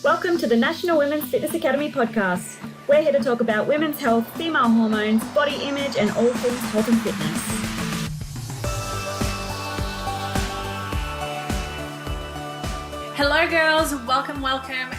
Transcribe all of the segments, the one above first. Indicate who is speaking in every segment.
Speaker 1: Welcome to the National Women's Fitness Academy podcast. We're here to talk about women's health, female hormones, body image, and all things health and fitness.
Speaker 2: Hello girls, welcome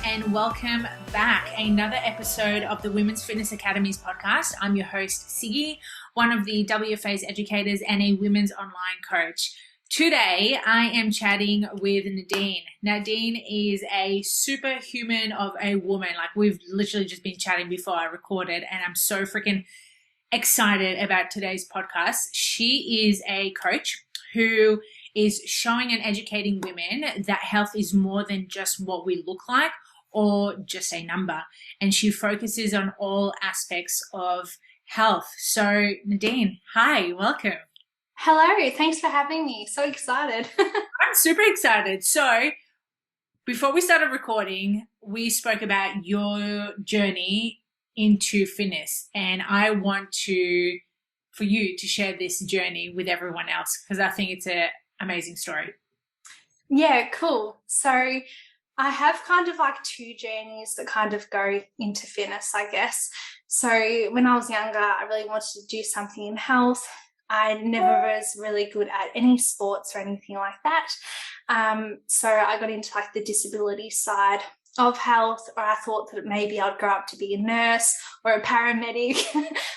Speaker 2: and welcome back. Another episode of the Women's Fitness Academy's podcast. I'm your host, Siggy, one of the WFA's educators and a women's online coach. Today, I am chatting with Nadine. Nadine is a superhuman of a woman. Like, we've literally just been chatting before I recorded, and I'm so freaking excited about today's podcast. She is a coach who is showing and educating women that health is more than just what we look like or just a number. And she focuses on all aspects of health. So, Nadine, hi, welcome.
Speaker 3: Hello, thanks for having me. So excited.
Speaker 2: I'm super excited. So before we started recording, we spoke about your journey into fitness, and I want for you to share this journey with everyone else because I think it's an amazing story.
Speaker 3: Yeah, cool. So I have kind of like two journeys that kind of go into fitness, I guess. So when I was younger, I really wanted to do something in health. I never was really good at any sports or anything like that. So I got into like the disability side of health, or I thought that maybe I'd grow up to be a nurse or a paramedic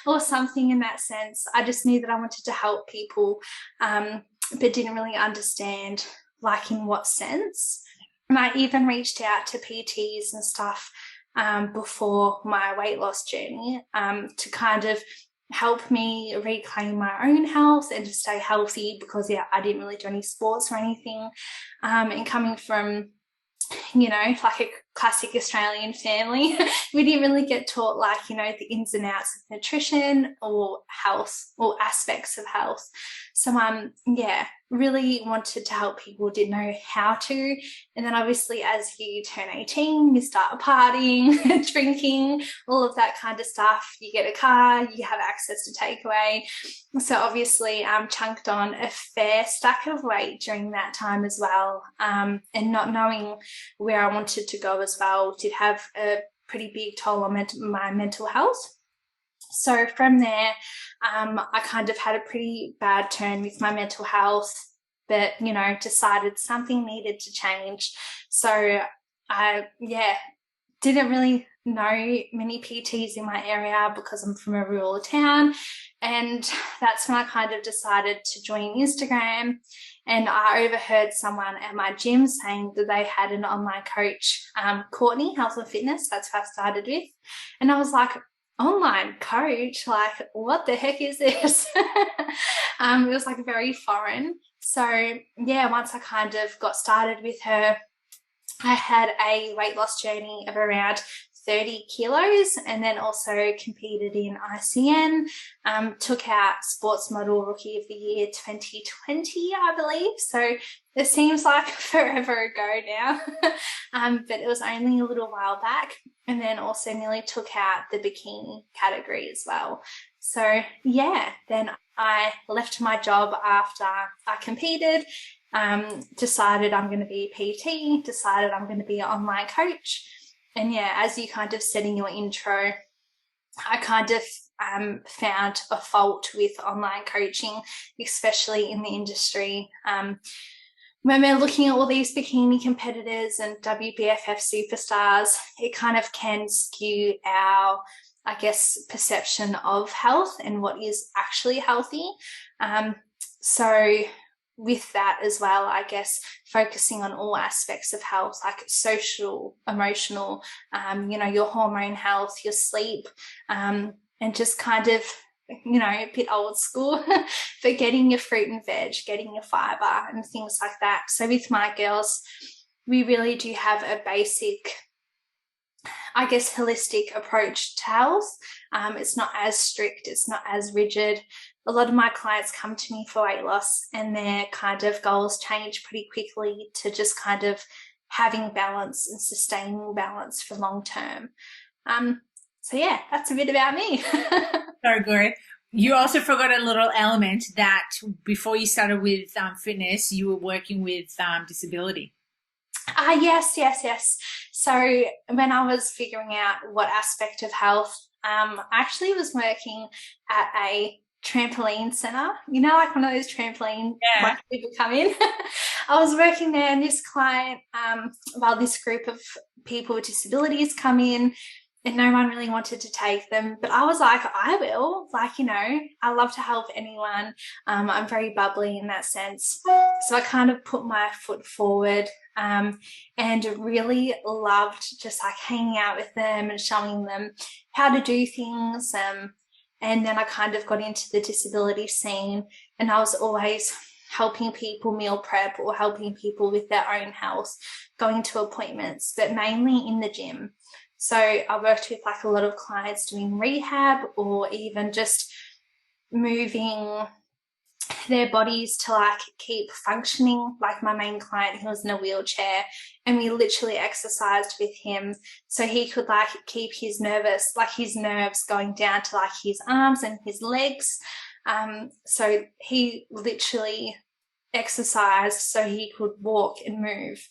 Speaker 3: or something in that sense. I just knew that I wanted to help people, but didn't really understand like in what sense. And I even reached out to PTs and stuff before my weight loss journey to kind of help me reclaim my own health and to stay healthy because, I didn't really do any sports or anything. And coming from, like a classic Australian family, we didn't really get taught the ins and outs of nutrition or health or aspects of health. So, really wanted to help people, didn't know how to. And then obviously as you turn 18, you start partying, drinking, all of that kind of stuff. You get a car, you have access to takeaway. So obviously chunked on a fair stack of weight during that time as well. And not knowing where I wanted to go as well did have a pretty big toll on my mental health. So from there, I kind of had a pretty bad turn with my mental health, but, decided something needed to change. So I, didn't really know many PTs in my area because I'm from a rural town. And that's when I kind of decided to join Instagram. And I overheard someone at my gym saying that they had an online coach, Courtney, Health and Fitness. That's who I started with. And I was like, online coach, like what the heck is this? It was like very foreign. So once I kind of got started with her, I had a weight loss journey of around 30 kilos and then also competed in ICN, took out Sports Model Rookie of the Year 2020, I believe. So it seems like forever ago now, but it was only a little while back. And then also nearly took out the bikini category as well. So then I left my job after I competed, decided I'm going to be a PT, decided I'm going to be an online coach. And as you kind of said in your intro, I kind of found a fault with online coaching, especially in the industry. When we're looking at all these bikini competitors and WBFF superstars, it kind of can skew our, I guess, perception of health and what is actually healthy. So with that as well, I guess, focusing on all aspects of health, like social, emotional, your hormone health, your sleep, and just kind of, a bit old school, but getting your fruit and veg, getting your fiber and things like that. So with my girls, we really do have a basic, I guess, holistic approach to health. It's not as strict, it's not as rigid. A lot of my clients come to me for weight loss and their kind of goals change pretty quickly to just kind of having balance and sustaining balance for long term. So that's a bit about me.
Speaker 2: So good. You also forgot a little element that before you started with fitness, you were working with disability.
Speaker 3: Yes. So when I was figuring out what aspect of health, I actually was working at a trampoline center, like one of those trampoline, like people come in. I was working there, and this client, this group of people with disabilities come in, and no one really wanted to take them. But I was like, I will, I love to help anyone. I'm very bubbly in that sense. So I kind of put my foot forward, and really loved just like hanging out with them and showing them how to do things. And then I kind of got into the disability scene, and I was always helping people meal prep or helping people with their own health, going to appointments, but mainly in the gym. So I worked with like a lot of clients doing rehab or even just moving their bodies to like keep functioning. Like my main client, he was in a wheelchair, and we literally exercised with him so he could like keep his nerves going down to like his arms and his legs. So he literally exercised so he could walk and move.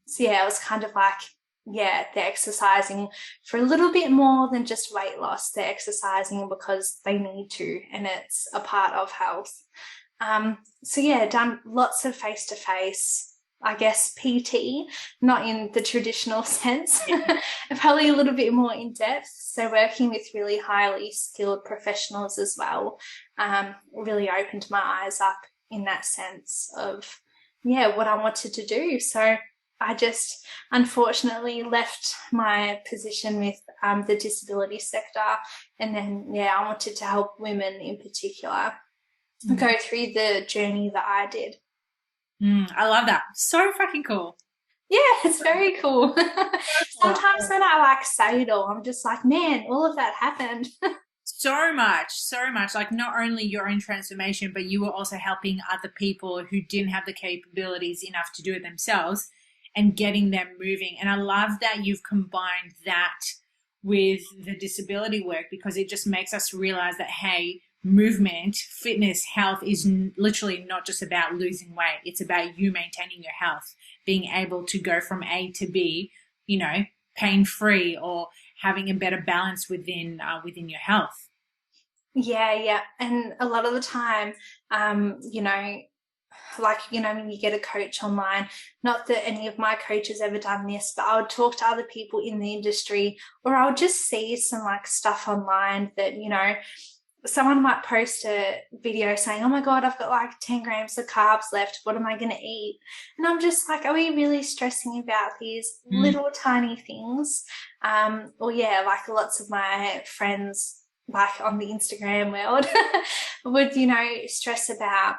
Speaker 3: So yeah, it was kind of like, they're exercising for a little bit more than just weight loss. They're exercising because they need to, and it's a part of health. So yeah, done lots of face-to-face, I guess, PT, not in the traditional sense, probably a little bit more in depth. So working with really highly skilled professionals as well, really opened my eyes up in that sense of, what I wanted to do. So I just unfortunately left my position with the disability sector, and then, I wanted to help women in particular go through the journey that I did.
Speaker 2: I love that. So fucking cool.
Speaker 3: Yeah, it's very cool. Sometimes when I say it all, I'm just like, man, all of that happened.
Speaker 2: So much. Like not only your own transformation, but you were also helping other people who didn't have the capabilities enough to do it themselves, and getting them moving. And I love that you've combined that with the disability work, because it just makes us realize that, hey, movement, fitness, health is literally not just about losing weight. It's about you maintaining your health, being able to go from A to B, pain-free, or having a better balance within your health.
Speaker 3: Yeah. And a lot of the time, when you get a coach online, not that any of my coaches ever done this, but I would talk to other people in the industry, or I would just see some like stuff online that, someone might post a video saying, oh my God, I've got like 10 grams of carbs left. What am I going to eat? And I'm just like, are we really stressing about these little tiny things? Like lots of my friends, like on the Instagram world would, stress about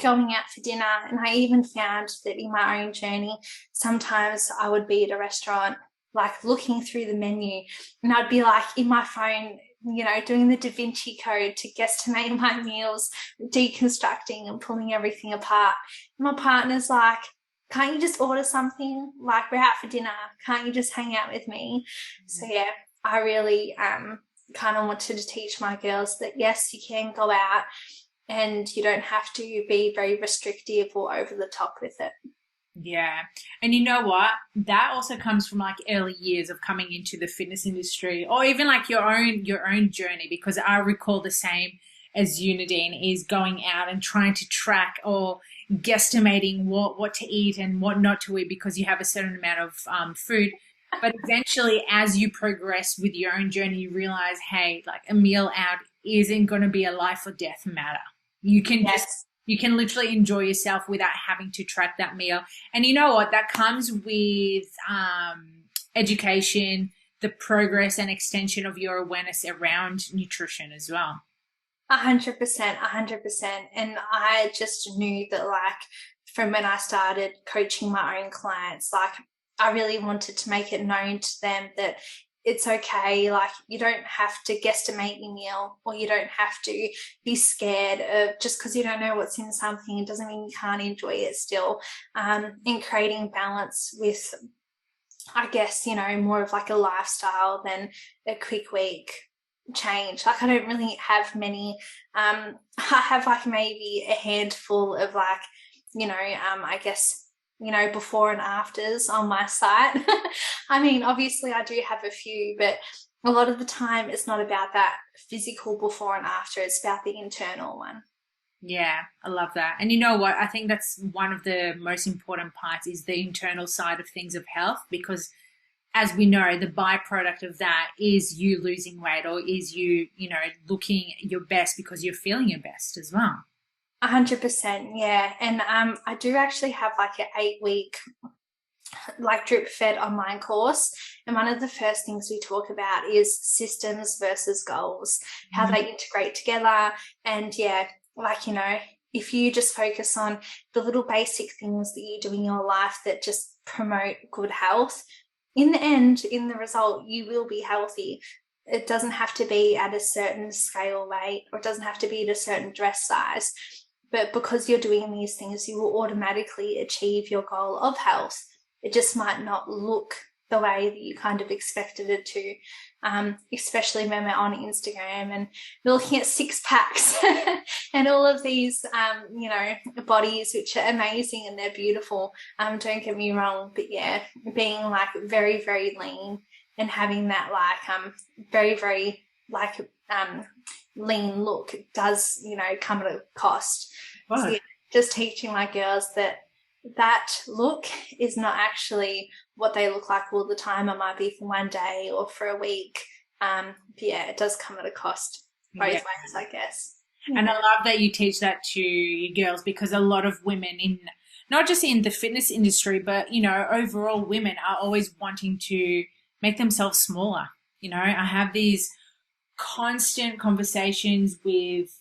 Speaker 3: going out for dinner. And I even found that in my own journey, sometimes I would be at a restaurant, like looking through the menu, and I'd be like in my phone, doing the Da Vinci Code to guesstimate my meals, deconstructing and pulling everything apart. And my partner's like, can't you just order something? Like, we're out for dinner. Can't you just hang out with me? So yeah, I really kind of wanted to teach my girls that yes, you can go out, and you don't have to be very restrictive or over the top with it.
Speaker 2: Yeah. And you know what? That also comes from like early years of coming into the fitness industry, or even like your own journey, because I recall the same as you, Nadine, is going out and trying to track or guesstimating what to eat and what not to eat, because you have a certain amount of food. But eventually, as you progress with your own journey, you realize, hey, like a meal out isn't going to be a life or death matter. You can you can literally enjoy yourself without having to track that meal. And you know what? That comes with education, the progress and extension of your awareness around nutrition as well.
Speaker 3: 100%. And I just knew that, like, from when I started coaching my own clients, like, I really wanted to make it known to them that it's okay. Like, you don't have to guesstimate your meal, or you don't have to be scared of, just because you don't know what's in something, it doesn't mean you can't enjoy it still. In creating balance with, I guess, more of like a lifestyle than a quick week change. Like, I don't really have many. I have like maybe a handful of like, I guess before and afters on my site. I mean, obviously I do have a few, but a lot of the time it's not about that physical before and after, it's about the internal one.
Speaker 2: Yeah, I love that. And you know what? I think that's one of the most important parts is the internal side of things of health, because as we know, the byproduct of that is you losing weight, or is you, looking your best because you're feeling your best as well.
Speaker 3: 100%, yeah. And I do actually have like an 8-week drip fed online course, and one of the first things we talk about is systems versus goals, how they integrate together. And if you just focus on the little basic things that you do in your life that just promote good health, in the end, in the result, you will be healthy. It doesn't have to be at a certain scale weight, or it doesn't have to be at a certain dress size, but because you're doing these things, you will automatically achieve your goal of health. It just might not look the way that you kind of expected it to, especially when we're on Instagram and we're looking at 6-packs and all of these, bodies, which are amazing and they're beautiful. Don't get me wrong, but yeah, being like very, very lean and having that very, very lean look does, come at a cost.
Speaker 2: Wow.
Speaker 3: So yeah, just teaching my girls that look is not actually what they look like all the time. It might be for one day or for a week. It does come at a cost both ways, I guess.
Speaker 2: And I love that you teach that to your girls, because a lot of women not just in the fitness industry, but, overall women are always wanting to make themselves smaller. I have these constant conversations with,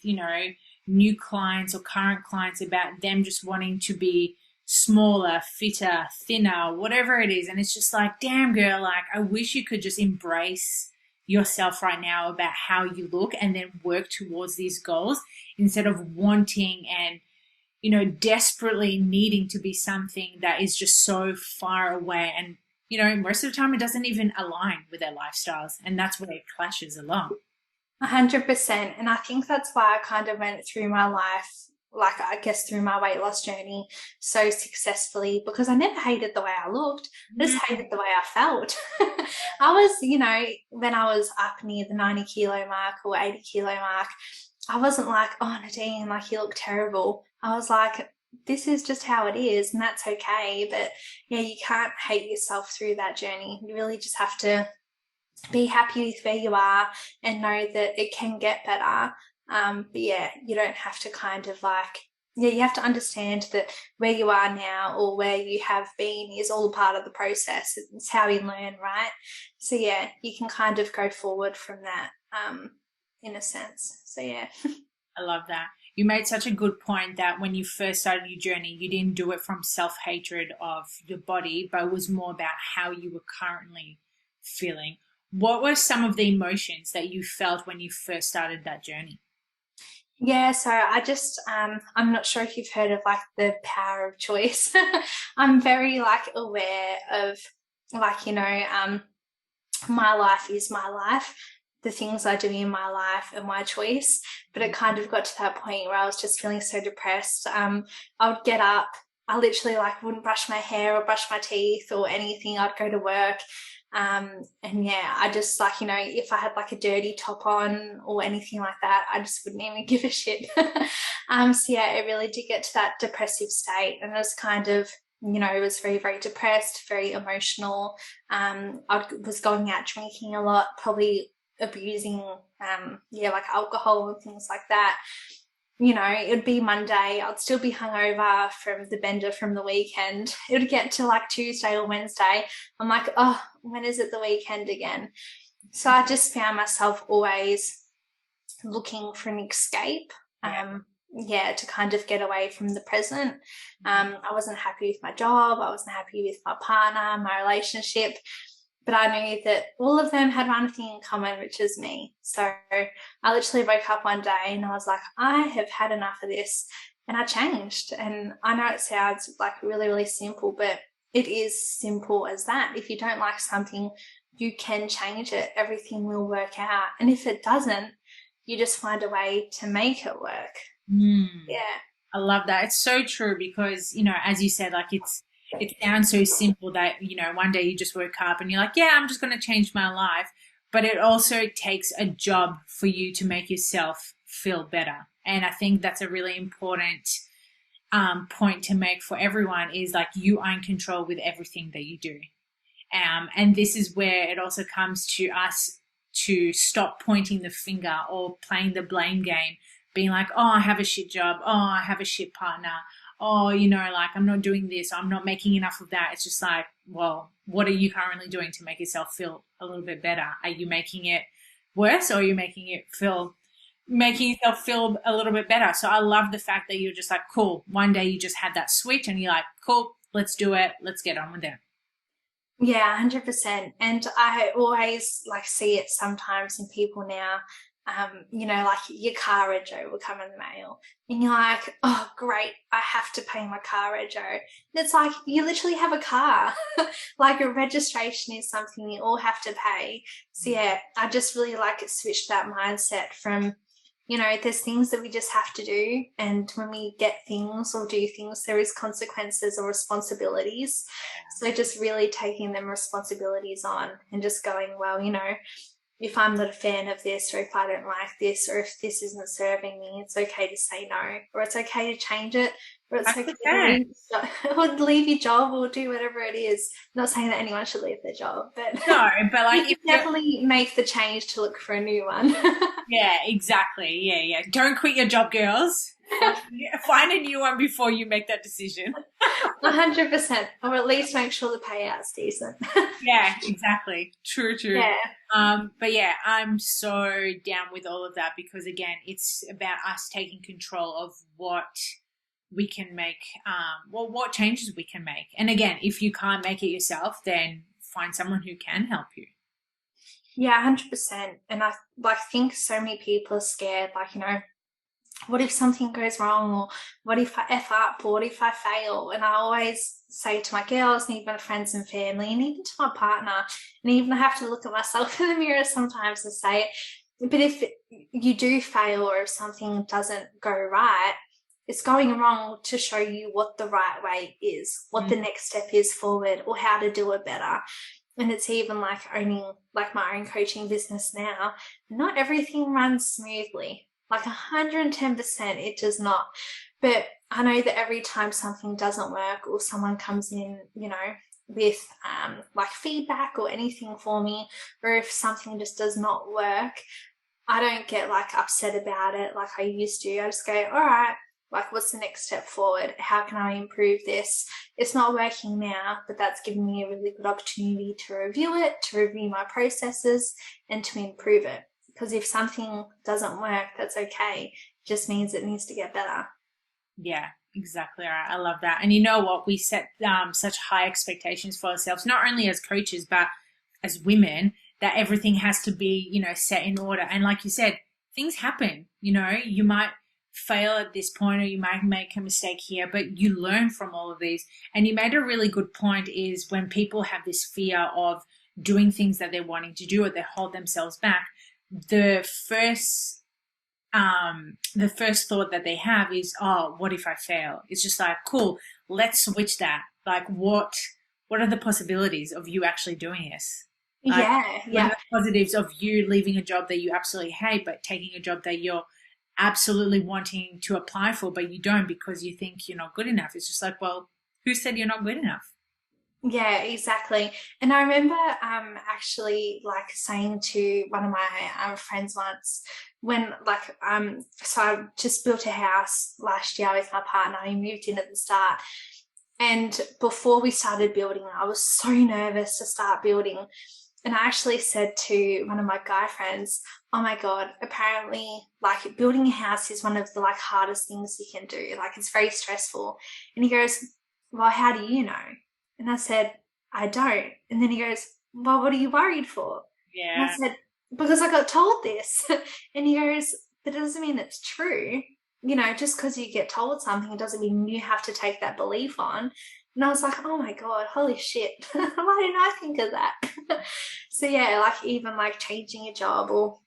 Speaker 2: new clients or current clients about them just wanting to be smaller, fitter, thinner, whatever it is. And it's just like, damn girl, I wish you could just embrace yourself right now about how you look and then work towards these goals, instead of wanting and, desperately needing to be something that is just so far away. And, most of the time it doesn't even align with their lifestyles. And that's where it clashes a lot.
Speaker 3: 100%. And I think that's why I kind of went through my life, through my weight loss journey so successfully, because I never hated the way I looked. I just hated the way I felt. I was, when I was up near the 90 kilo mark or 80 kilo mark, I wasn't like, oh, Nadine, you look terrible. I was like, this is just how it is, and that's okay. But yeah, you can't hate yourself through that journey. You really just have to be happy with where you are and know that it can get better. You don't have to you have to understand that where you are now or where you have been is all part of the process. It's how we learn, right? So yeah, you can kind of go forward from that, in a sense. So yeah.
Speaker 2: I love that. You made such a good point that when you first started your journey, you didn't do it from self-hatred of your body, but it was more about how you were currently feeling. What were some of the emotions that you felt when you first started that journey?
Speaker 3: Yeah, so I just, I'm not sure if you've heard of the power of choice. I'm very aware of my life is my life. The things I do in my life are my choice. But it kind of got to that point where I was just feeling so depressed. I would get up, I literally wouldn't brush my hair or brush my teeth or anything. I'd go to work. I just if I had a dirty top on or anything like that, I just wouldn't even give a shit. It really did get to that depressive state, and it was kind of, it was very, very depressed, very emotional. I was going out drinking a lot, probably abusing, alcohol and things like that. It'd be Monday, I'd still be hungover from the bender from the weekend. It would get to Tuesday or Wednesday. I'm like, oh, when is it the weekend again? So I just found myself always looking for an escape, to kind of get away from the present. I wasn't happy with my job. I wasn't happy with my partner, my relationship. But I knew that all of them had one thing in common, which is me. So I literally woke up one day and I was like, I have had enough of this. And I changed. And I know it sounds really, really simple, but it is simple as that. If you don't like something, you can change it. Everything will work out. And if it doesn't, you just find a way to make it work. Yeah.
Speaker 2: I love that. It's so true because, as you said, it sounds so simple that, one day you just woke up and you're like, yeah, I'm just going to change my life. But it also takes a job for you to make yourself feel better. And I think that's a really important point to make for everyone is like you are in control with everything that you do. And this is where it also comes to us to stop pointing the finger or playing the blame game, being like, oh, I have a shit job. Oh, I have a shit partner. Oh, like I'm not doing this. I'm not making enough of that. It's just like, well, what are you currently doing to make yourself feel a little bit better? Are you making it worse, or are you making yourself feel a little bit better? So I love the fact that you're just like, cool. One day you just had that switch and you're like, cool, let's do it. Let's get on with it.
Speaker 3: Yeah, 100%. And I always like see it sometimes in people now, like your car rego will come in the mail and you're like, oh, great, I have to pay my car rego. And it's like, you literally have a car. Like a registration is something you all have to pay. So yeah, I just really like it switched that mindset from, there's things that we just have to do. And when we get things or do things, there is consequences or responsibilities. So just really taking them responsibilities on and just going, well, if I'm not a fan of this, or if I don't like this, or if this isn't serving me, it's okay to say no, or it's okay to change it, or it's okay to leave your job or do whatever it is. I'm not saying that anyone should leave their job, but
Speaker 2: no, but like
Speaker 3: you definitely make the change to look for a new one.
Speaker 2: Yeah, exactly. Yeah. Don't quit your job, girls. Find a new one before you make that decision.
Speaker 3: 100%, or at least make sure the payout's decent.
Speaker 2: Yeah, exactly. True.
Speaker 3: Yeah.
Speaker 2: But yeah, I'm so down with all of that because again, it's about us taking control of what we can make, what changes we can make. And again, if you can't make it yourself, then find someone who can help you.
Speaker 3: Yeah, 100%. And I think so many people are scared, what if something goes wrong, or what if I F up, or what if I fail? And I always say to my girls and even friends and family and even to my partner, and even I have to look at myself in the mirror sometimes and say, but if you do fail or if something doesn't go right, it's going wrong to show you what the right way is, what the next step is forward, or how to do it better. And it's even like owning like my own coaching business now. Not everything runs smoothly. Like 110%, it does not. But I know that every time something doesn't work or someone comes in, with like feedback or anything for me, or if something just does not work, I don't get like upset about it like I used to. I just go, all right, like what's the next step forward? How can I improve this? It's not working now, but that's given me a really good opportunity to review it, to review my processes and to improve it. Because if something doesn't work, that's okay. It just means it needs to get better.
Speaker 2: Yeah, exactly right. I love that. And you know what? We set such high expectations for ourselves, not only as coaches, but as women, that everything has to be, set in order. And like you said, things happen, you might fail at this point or you might make a mistake here, but you learn from all of these. And you made a really good point is when people have this fear of doing things that they're wanting to do or they hold themselves back, the first thought that they have is, oh, what if I fail? It's just like, cool, let's switch that. Like what are the possibilities of you actually doing this? Like,
Speaker 3: yeah.
Speaker 2: What are the positives of you leaving a job that you absolutely hate, but taking a job that you're absolutely wanting to apply for, but you don't because you think you're not good enough? It's just like, well, who said you're not good enough?
Speaker 3: Yeah, exactly. And I remember actually like saying to one of my friends once when so I just built a house last year with my partner. He moved in at the start. And before we started building, I was so nervous to start building. And I actually said to one of my guy friends, oh my God, apparently like building a house is one of the like hardest things you can do. Like it's very stressful. And he goes, well, how do you know? And I said, I don't. And then he goes, well, what are you worried for?
Speaker 2: Yeah.
Speaker 3: And I said, because I got told this. And he goes, but it doesn't mean it's true. Just because you get told something, it doesn't mean you have to take that belief on. And I was like, oh my God, holy shit. Why didn't I think of that? So yeah, like even like changing a job or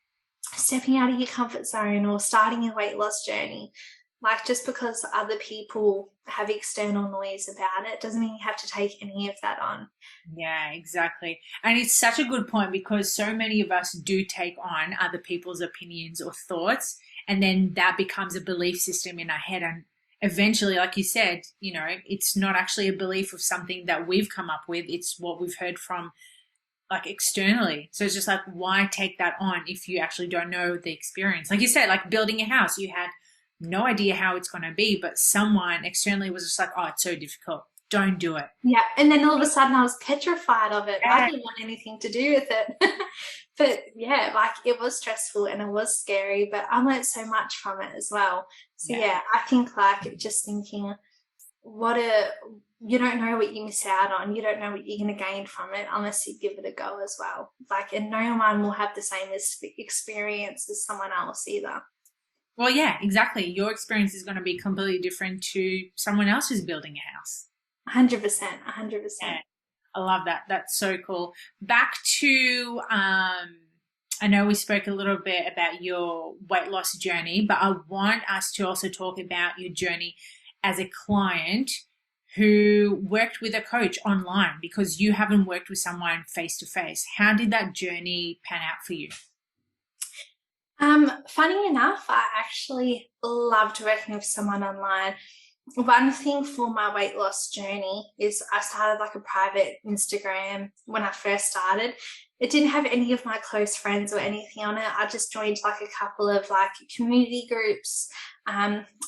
Speaker 3: stepping out of your comfort zone or starting a weight loss journey. Like, just because other people have external noise about it doesn't mean you have to take any of that on.
Speaker 2: Yeah, exactly. And it's such a good point because so many of us do take on other people's opinions or thoughts, and then that becomes a belief system in our head. And eventually, like you said, it's not actually a belief of something that we've come up with. It's what we've heard from like externally. So it's just like, why take that on if you actually don't know the experience? Like you said, like building a house, you had no idea how it's going to be, but someone externally was just like, oh, it's so difficult. Don't do it.
Speaker 3: Yeah. And then all of a sudden I was petrified of it.
Speaker 2: Yeah.
Speaker 3: I didn't want anything to do with it. But yeah, like it was stressful and it was scary, but I learned so much from it as well. So yeah, I think like just thinking you don't know what you miss out on. You don't know what you're going to gain from it unless you give it a go as well. Like, and no one will have the same experience as someone else either.
Speaker 2: Well, yeah, exactly. Your experience is going to be completely different to someone else who's building a house.
Speaker 3: 100%.
Speaker 2: Yeah, I love that. That's so cool. Back to, I know we spoke a little bit about your weight loss journey, but I want us to also talk about your journey as a client who worked with a coach online, because you haven't worked with someone face to face. How did that journey pan out for you?
Speaker 3: Funny enough, I actually loved working with someone online. One thing for my weight loss journey is I started like a private Instagram when I first started. It didn't have any of my close friends or anything on it. I just joined like a couple of like community groups, online,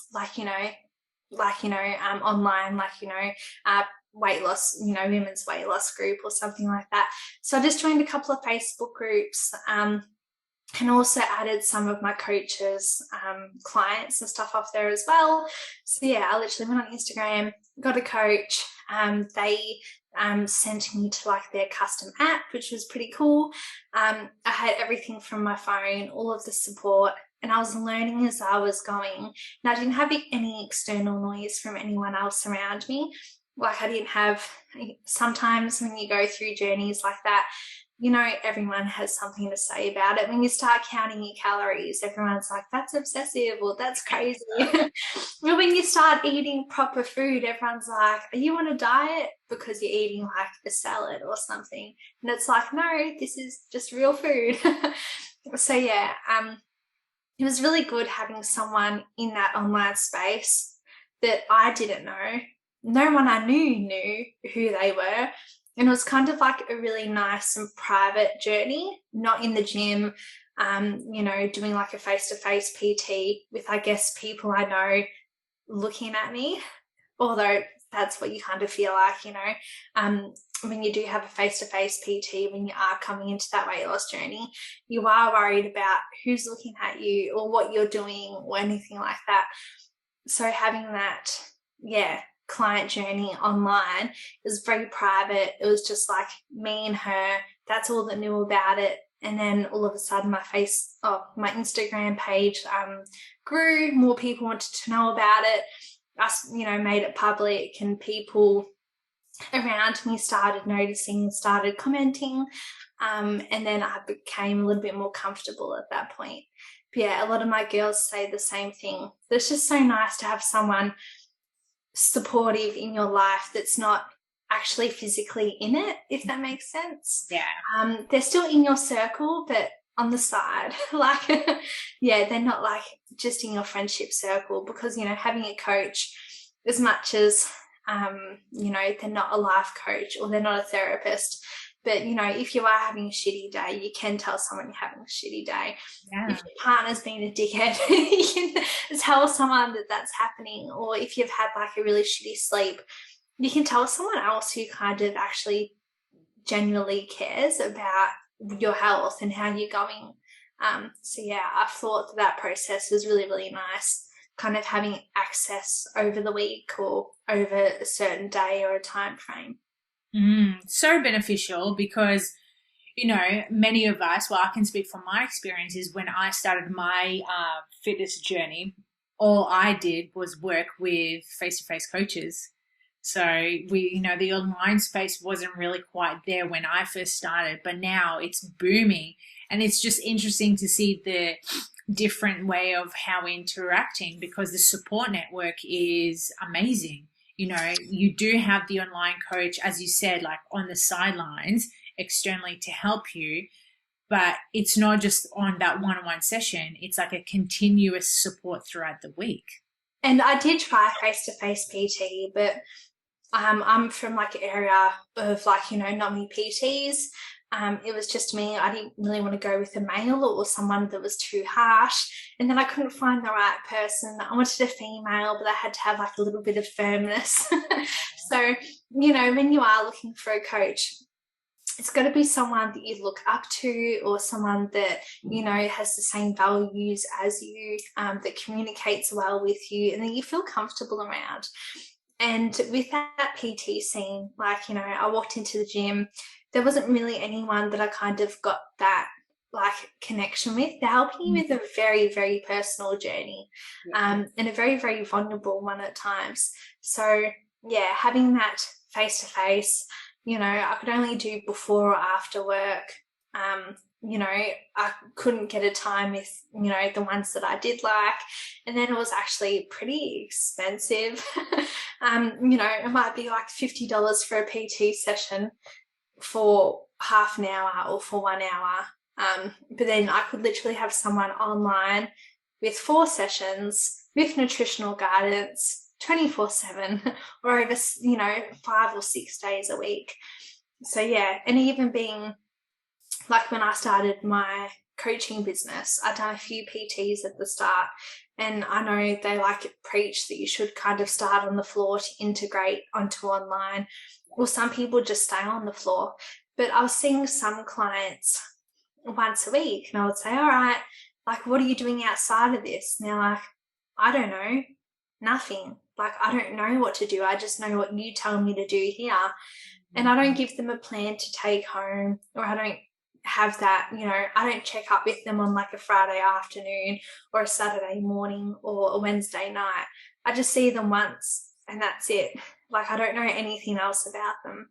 Speaker 3: weight loss, women's weight loss group or something like that. So I just joined a couple of Facebook groups, and also added some of my coaches, clients and stuff off there as well. So yeah, I literally went on Instagram, got a coach. They sent me to like their custom app, which was pretty cool. I had everything from my phone, all of the support, and I was learning as I was going. And I didn't have any external noise from anyone else around me. Like I didn't have, sometimes when you go through journeys like that, everyone has something to say about it. When you start counting your calories, everyone's like, that's obsessive or that's crazy. But when you start eating proper food, everyone's like, are you on a diet because you're eating like a salad or something? And it's like, no, this is just real food. So yeah, it was really good having someone in that online space that I didn't know. No one I knew who they were. And it was kind of like a really nice and private journey, not in the gym, doing like a face-to-face PT with, I guess, people I know looking at me, although that's what you kind of feel like, when you do have a face-to-face PT, when you are coming into that weight loss journey, you are worried about who's looking at you or what you're doing or anything like that. So having that, client journey online is very private. It was just like me and her. That's all that knew about it. And then all of a sudden my Instagram page grew. More people wanted to know about it. Us, made it public, and people around me started noticing, started commenting. And then I became a little bit more comfortable at that point. But yeah, a lot of my girls say the same thing. It's just so nice to have someone supportive in your life that's not actually physically in it, if that makes sense.
Speaker 2: Yeah.
Speaker 3: They're still in your circle, but on the side. Like, they're not like just in your friendship circle, because, having a coach, as much as, they're not a life coach or they're not a therapist, but, if you are having a shitty day, you can tell someone you're having a shitty day. Yeah. If your partner's being a dickhead, you can tell someone that that's happening. Or if you've had like a really shitty sleep, you can tell someone else who kind of actually genuinely cares about your health and how you're going. So yeah, I thought that process was really, really nice, kind of having access over the week or over a certain day or a time frame.
Speaker 2: So beneficial, because many of us, well, I can speak from my experiences. When I started my fitness journey, all I did was work with face-to-face coaches. So the online space wasn't really quite there when I first started, but now it's booming. And it's just interesting to see the different way of how we're interacting, because the support network is amazing. You do have the online coach, as you said, like on the sidelines externally to help you, but it's not just on that one-on-one session. It's like a continuous support throughout the week.
Speaker 3: And I did try face-to-face PT, but I'm from like an area of like, not many PTs. It was just me. I didn't really want to go with a male or someone that was too harsh. And then I couldn't find the right person. I wanted a female, but I had to have like a little bit of firmness. So, when you are looking for a coach, it's got to be someone that you look up to, or someone that, has the same values as you, that communicates well with you and that you feel comfortable around. And with that PT scene, like, I walked into the gym, there wasn't really anyone that I kind of got that like connection with. They're helping me with a very, very personal journey, and a very, very vulnerable one at times. So yeah, having that face-to-face, I could only do before or after work. I couldn't get a time with, the ones that I did like. And then it was actually pretty expensive. It might be like $50 for a PT session for half an hour or for 1 hour. But then I could literally have someone online with 4 sessions with nutritional guidance 24/7 or over, 5 or 6 days a week. So yeah, and even being like when I started my coaching business, I'd done a few PTs at the start, and I know they preach that you should kind of start on the floor to integrate onto online. Well, some people just stay on the floor, but I was seeing some clients once a week and I would say, all right, what are you doing outside of this? And they're like, I don't know, nothing. I don't know what to do. I just know what you tell me to do here. And I don't give them a plan to take home, or I don't have that, I don't check up with them on a Friday afternoon or a Saturday morning or a Wednesday night. I just see them once and that's it. I don't know anything else about them.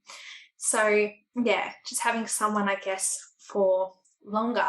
Speaker 3: So yeah, just having someone, I guess, for longer,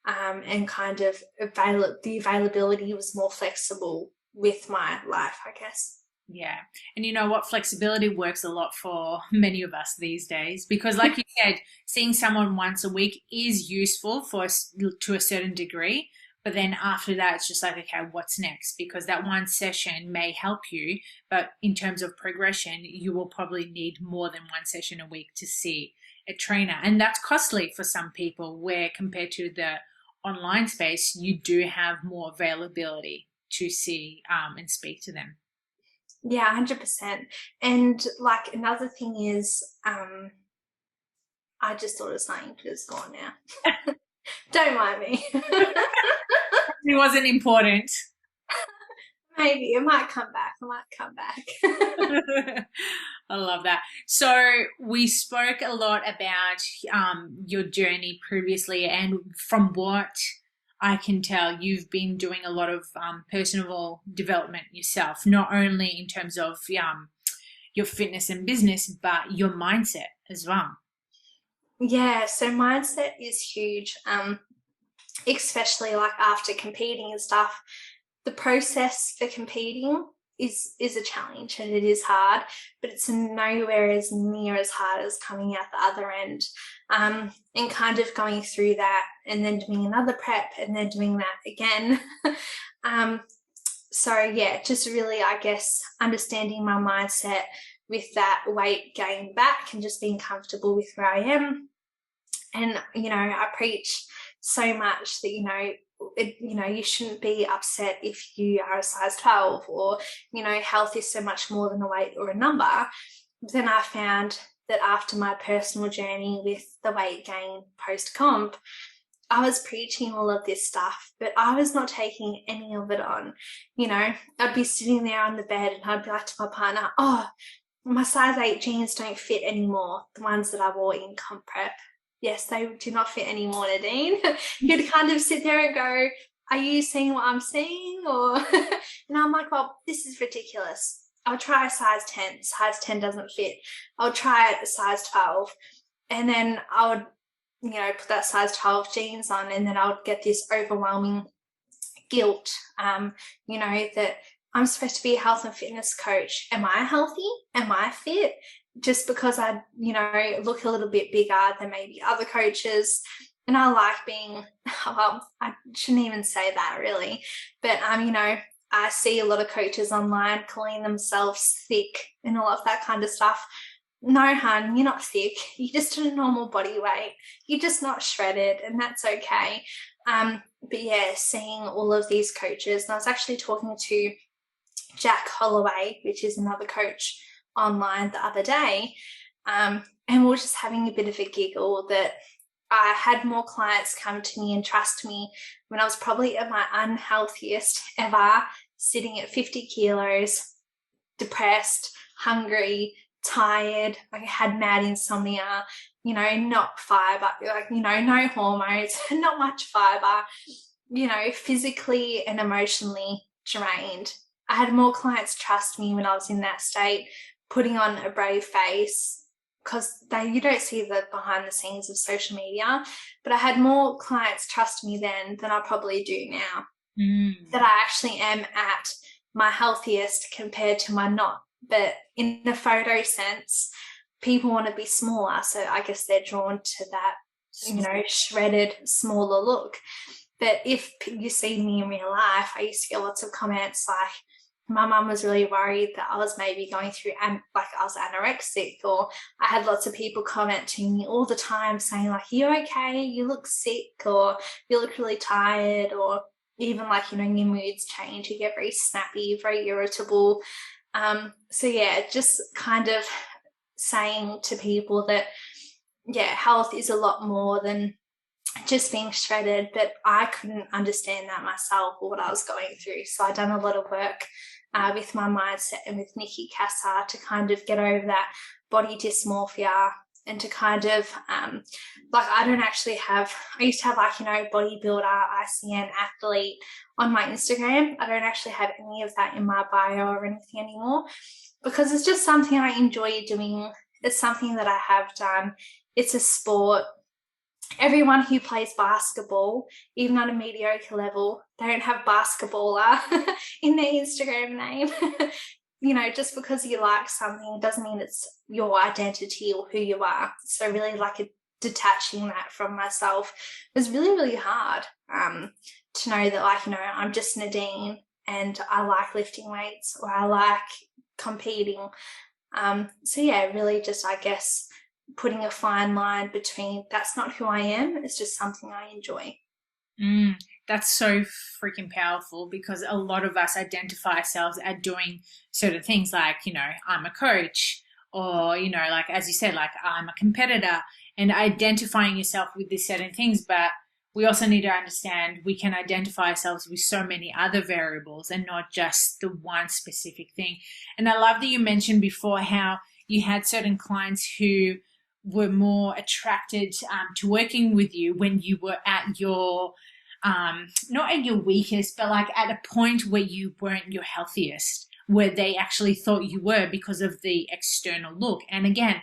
Speaker 3: and kind of the availability was more flexible with my life, I guess.
Speaker 2: Yeah. And you know what? Flexibility works a lot for many of us these days, because like you said, seeing someone once a week is useful to a certain degree. But then after that, it's just okay, what's next? Because that one session may help you, but in terms of progression, you will probably need more than one session a week to see a trainer. And that's costly for some people, where compared to the online space, you do have more availability to see and speak to them.
Speaker 3: Yeah, 100%. And another thing is, I just thought of something, but it's gone now. Don't mind me.
Speaker 2: It wasn't important.
Speaker 3: Maybe it might come back.
Speaker 2: I love that. So we spoke a lot about your journey previously, and from what I can tell, you've been doing a lot of personal development yourself, not only in terms of your fitness and business, but your mindset as well.
Speaker 3: Yeah, so mindset is huge, especially after competing and stuff. The process for competing is a challenge, and it is hard, but it's nowhere as near as hard as coming out the other end, and kind of going through that and then doing another prep and then doing that again. So yeah, just really, I guess, understanding my mindset with that weight gain back and just being comfortable with where I am. And, I preach so much that, you shouldn't be upset if you are a size 12, or, health is so much more than a weight or a number. But then I found that after my personal journey with the weight gain post-comp, I was preaching all of this stuff, but I was not taking any of it on. I'd be sitting there on the bed and I'd be like to my partner, oh, my size 8 jeans don't fit anymore, the ones that I wore in comp prep. Yes, they do not fit anymore, Nadine. You'd kind of sit there and go, are you seeing what I'm seeing? And I'm like, well, this is ridiculous. I'll try a size 10. Size 10 doesn't fit. I'll try a size 12. And then I would, put that size 12 jeans on, and then I would get this overwhelming guilt, that I'm supposed to be a health and fitness coach. Am I healthy? Am I fit? Just because I, look a little bit bigger than maybe other coaches. And I like being, well, I shouldn't even say that really, but, I see a lot of coaches online calling themselves thick and all of that kind of stuff. No, hun, you're not thick. You're just at a normal body weight. You're just not shredded, and that's okay. But yeah, seeing all of these coaches, and I was actually talking to Jack Holloway, which is another coach online, the other day, and we were just having a bit of a giggle that I had more clients come to me and trust me when I was probably at my unhealthiest ever, sitting at 50 kilos, depressed, hungry, tired, I had mad insomnia, not fiber, no hormones, not much fiber, physically and emotionally drained. I had more clients trust me when I was in that state, putting on a brave face, because you don't see the behind the scenes of social media, but I had more clients trust me then than I probably do now. That I actually am at my healthiest compared to my not. But in a photo sense, people want to be smaller, so I guess they're drawn to that, shredded, smaller look. But if you see me in real life, I used to get lots of comments like, my mum was really worried that I was maybe going through, I was anorexic, or I had lots of people commenting me all the time saying like, you okay? You look sick, or you look really tired, or even like, your moods change. You get very snappy, very irritable. So yeah, just kind of saying to people that, health is a lot more than just being shredded, but I couldn't understand that myself or what I was going through. So I've done a lot of work with my mindset and with Nikki Kassar to kind of get over that body dysmorphia, and to kind of I don't actually have, I used to have bodybuilder, ICN, athlete on my Instagram. I don't actually have any of that in my bio or anything anymore, because it's just something I enjoy doing. It's something that I have done. It's a sport. Everyone who plays basketball, even on a mediocre level, they don't have basketballer in their Instagram name. Just because you like something doesn't mean it's your identity or who you are. So really detaching that from myself was really, really hard to know that I'm just Nadine and I like lifting weights, or I like competing. So yeah, really just, I guess, putting a fine line between that's not who I am, it's just something I enjoy.
Speaker 2: That's so freaking powerful, because a lot of us identify ourselves as doing certain things like, I'm a coach, or, as you said, I'm a competitor, and identifying yourself with these certain things. But we also need to understand we can identify ourselves with so many other variables and not just the one specific thing. And I love that you mentioned before how you had certain clients who were more attracted to working with you when you were at your not at your weakest, but at a point where you weren't your healthiest, where they actually thought you were because of the external look. And again,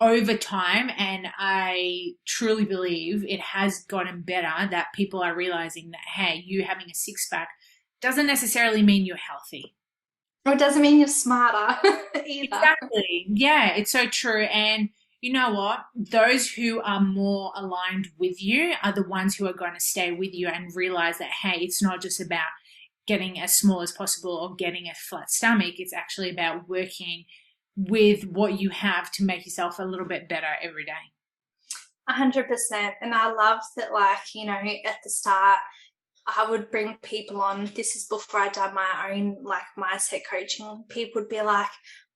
Speaker 2: over time, and I truly believe it has gotten better, that people are realizing that, hey, you having a six-pack doesn't necessarily mean you're healthy.
Speaker 3: Or it doesn't mean you're smarter either.
Speaker 2: Exactly. Yeah, it's so true. And you know what? Those who are more aligned with you are the ones who are going to stay with you and realize that, hey, it's not just about getting as small as possible or getting a flat stomach. It's actually about working with what you have to make yourself a little bit better every day.
Speaker 3: 100%. And I love that, at the start, I would bring people on. This is before I done my own mindset coaching. People would be like,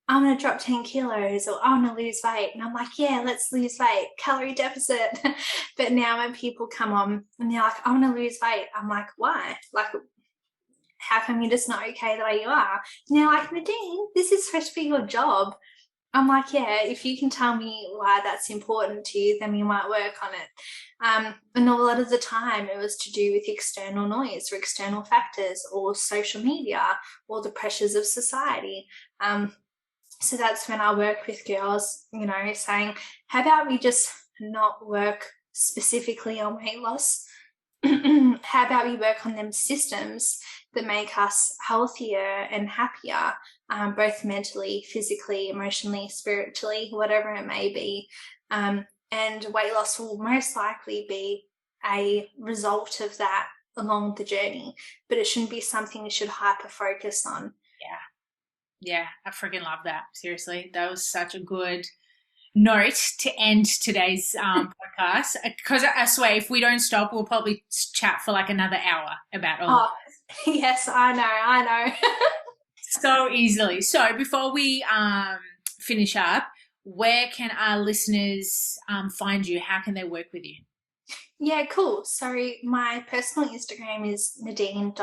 Speaker 3: I want to drop 10 kilos, or I want to lose weight. And I'm like, yeah, let's lose weight, calorie deficit. But now when people come on and they're like, I want to lose weight, I'm like, why? How come you're just not okay the way you are? And they're like, Nadine, this is supposed to be your job. I'm like, yeah, if you can tell me why that's important to you, then we might work on it. And a lot of the time it was to do with external noise or external factors or social media or the pressures of society. So that's when I work with girls, saying, how about we just not work specifically on weight loss? How about we work on them systems that make us healthier and happier, both mentally, physically, emotionally, spiritually, whatever it may be. And weight loss will most likely be a result of that along the journey, but it shouldn't be something you should hyper focus on.
Speaker 2: Yeah, I freaking love that. Seriously, that was such a good note to end today's podcast, because I swear if we don't stop we'll probably chat for like another hour about all of
Speaker 3: this. Yes, I know
Speaker 2: so easily. So before we finish up, where can our listeners find you? How can they work with you?
Speaker 3: Yeah, cool. So my personal Instagram is nadine.is.fit.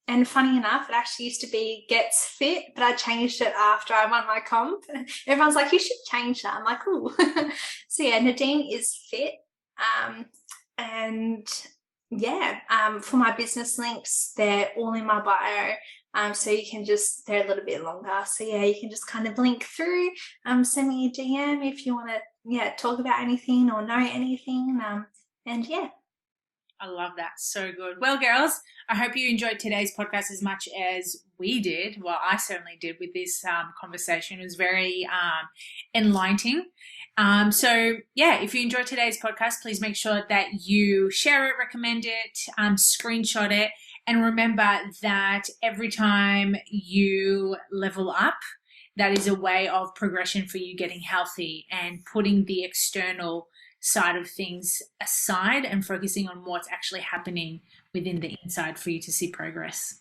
Speaker 3: And funny enough, it actually used to be Gets Fit, but I changed it after I won my comp. Everyone's like, you should change that. I'm like, ooh. So yeah, Nadine is Fit. And yeah, for my business links, they're all in my bio. So you can they're a little bit longer. So yeah, you can just kind of link through, send me a DM if you want to, talk about anything or know anything. And yeah.
Speaker 2: I love that. So good. Well, girls, I hope you enjoyed today's podcast as much as we did. Well, I certainly did with this conversation. It was very enlightening. So, yeah, if you enjoyed today's podcast, please make sure that you share it, recommend it, screenshot it. And remember that every time you level up, that is a way of progression for you getting healthy and putting the external side of things aside and focusing on what's actually happening within the inside for you to see progress.